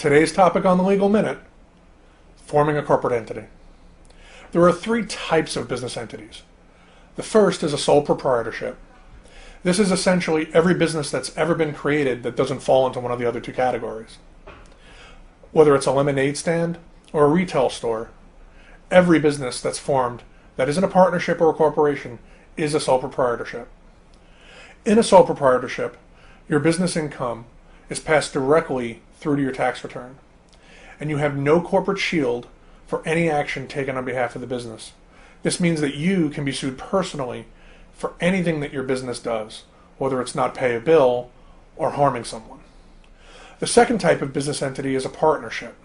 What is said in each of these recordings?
Today's topic on the Legal Minute: forming a corporate entity. There are three types of business entities. The first is a sole proprietorship. This is essentially every business that's ever been created that doesn't fall into one of the other two categories. Whether it's a lemonade stand or a retail store, every business that's formed that isn't a partnership or a corporation is a sole proprietorship. In a sole proprietorship, your business income is passed directly through to your tax return, and you have no corporate shield for any action taken on behalf of the business. This means that you can be sued personally for anything that your business does, whether it's not pay a bill or harming someone. The second type of business entity is a partnership.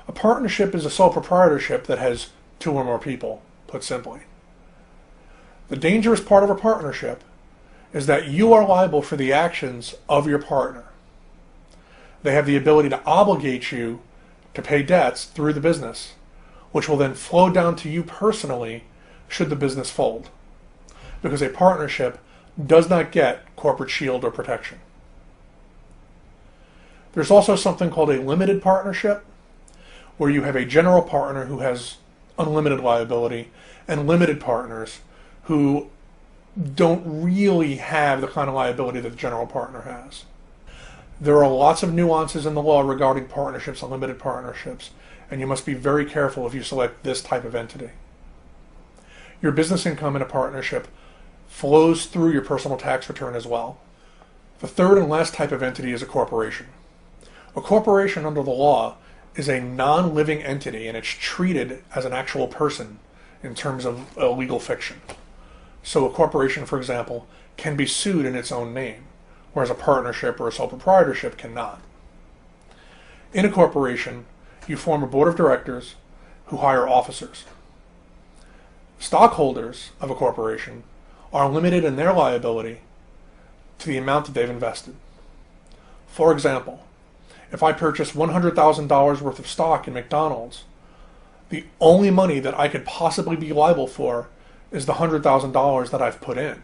A partnership is a sole proprietorship that has two or more people, put simply. The dangerous part of a partnership is that you are liable for the actions of your partner. They have the ability to obligate you to pay debts through the business, which will then flow down to you personally should the business fold, because a partnership does not get corporate shield or protection. There's also something called a limited partnership, where you have a general partner who has unlimited liability and limited partners who don't really have the kind of liability that the general partner has. There are lots of nuances in the law regarding partnerships and limited partnerships, and you must be very careful if you select this type of entity. Your business income in a partnership flows through your personal tax return as well. The third and last type of entity is a corporation. A corporation under the law is a non-living entity, and it's treated as an actual person in terms of a legal fiction. So a corporation, for example, can be sued in its own name, whereas a partnership or a sole proprietorship cannot. In a corporation, you form a board of directors who hire officers. Stockholders of a corporation are limited in their liability to the amount that they've invested. For example, if I purchase $100,000 worth of stock in McDonald's, the only money that I could possibly be liable for is the $100,000 that I've put in.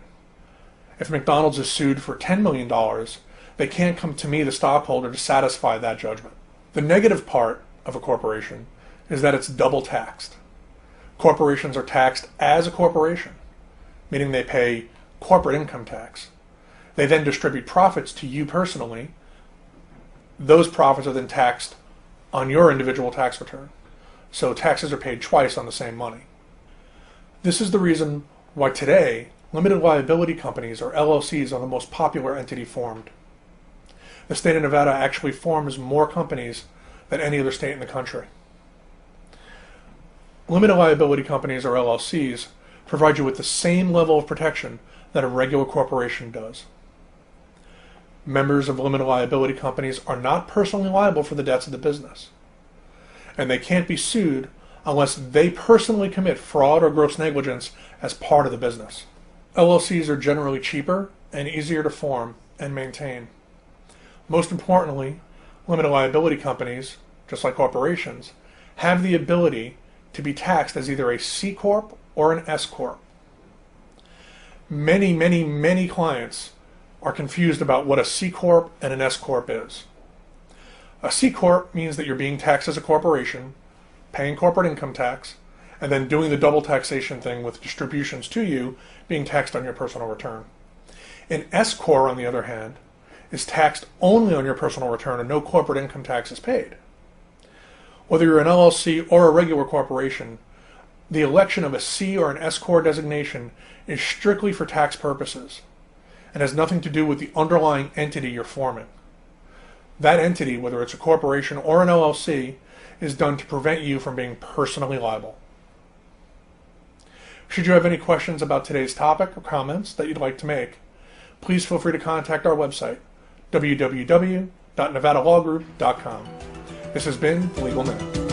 If McDonald's is sued for $10 million, they can't come to me, the stockholder, to satisfy that judgment. The negative part of a corporation is that it's double taxed. Corporations are taxed as a corporation, meaning they pay corporate income tax. They then distribute profits to you personally. Those profits are then taxed on your individual tax return. So taxes are paid twice on the same money. This is the reason why today limited liability companies, or LLCs, are the most popular entity formed. The state of Nevada actually forms more companies than any other state in the country. Limited liability companies, or LLCs, provide you with the same level of protection that a regular corporation does. Members of limited liability companies are not personally liable for the debts of the business, and they can't be sued unless they personally commit fraud or gross negligence as part of the business. LLCs are generally cheaper and easier to form and maintain. Most importantly, limited liability companies, just like corporations, have the ability to be taxed as either a C Corp or an S Corp. Many clients are confused about what a C Corp and an S Corp is. A C Corp means that you're being taxed as a corporation, paying corporate income tax, and then doing the double taxation thing with distributions to you being taxed on your personal return. An S Corp, on the other hand, is taxed only on your personal return and no corporate income tax is paid. Whether you're an LLC or a regular corporation, the election of a C or an S Corp designation is strictly for tax purposes and has nothing to do with the underlying entity you're forming. That entity, whether it's a corporation or an LLC, is done to prevent you from being personally liable. Should you have any questions about today's topic or comments that you'd like to make, please feel free to contact our website, www.nevadalawgroup.com. This has been The Legal Minute.